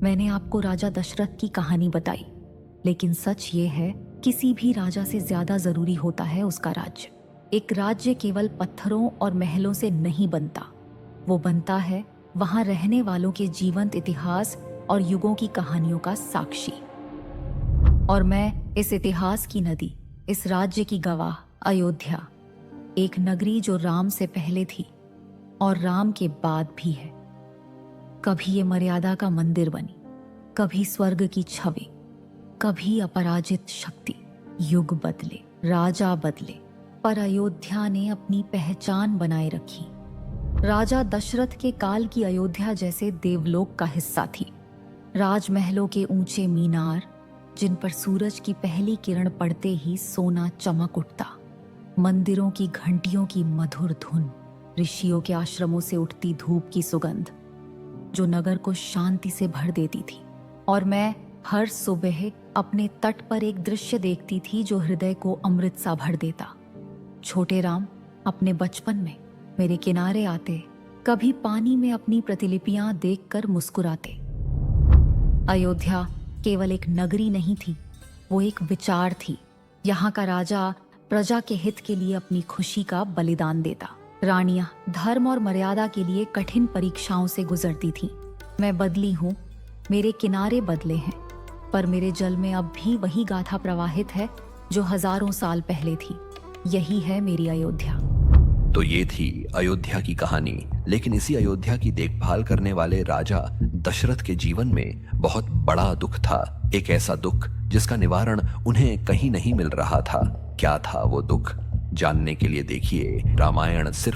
मैंने आपको राजा दशरथ की कहानी बताई, लेकिन सच ये है, किसी भी राजा से ज्यादा जरूरी होता है उसका राज्य। एक राज्य केवल पत्थरों और महलों से नहीं बनता, वो बनता है वहां रहने वालों के जीवंत इतिहास और युगों की कहानियों का साक्षी। और मैं इस इतिहास की नदी, इस राज्य की गवाह, अयोध्या, एक नगरी जो राम से पहले थी और राम के बाद भी है। कभी ये मर्यादा का मंदिर बनी, कभी स्वर्ग की छवि, कभी अपराजित शक्ति। युग बदले, राजा बदले, पर अयोध्या ने अपनी पहचान बनाए रखी। राजा दशरथ के काल की अयोध्या जैसे देवलोक का हिस्सा थी। राजमहलों के ऊंचे मीनार, जिन पर सूरज की पहली किरण पड़ते ही सोना चमक उठता, मंदिरों की घंटियों की मधुर धुन, ऋषियों के आश्रमों से उठती धूप की सुगंध, जो नगर को शांति से भर देती थी। और मैं हर सुबह अपने तट पर एक दृश्य देखती थी जो हृदय को अमृत सा भर देता। छोटे राम अपने बचपन में मेरे किनारे आते, कभी पानी में अपनी प्रतिलिपियां देखकर मुस्कुराते। अयोध्या केवल एक नगरी नहीं थी, वो एक विचार थी। यहाँ का राजा प्रजा के हित के लिए अपनी खुशी का बलिदान देता। रानियां धर्म और मर्यादा के लिए कठिन परीक्षाओं से गुजरती थीं। मैं बदली हूँ, मेरे किनारे बदले हैं, पर मेरे जल में अब भी वही गाथा प्रवाहित है जो हजारों साल पहले थी। यही है मेरी अयोध्या। तो ये थी अयोध्या की कहानी। लेकिन इसी अयोध्या की देखभाल करने वाले राजा दशरथ के जीवन में बहुत बड़ा दुख था। एक ऐसा दुख जिसका निवारण उन्हें कहीं नहीं मिल रहा था। क्या था वो दुख? जानने के लिए देखिए रामायण सिर्फ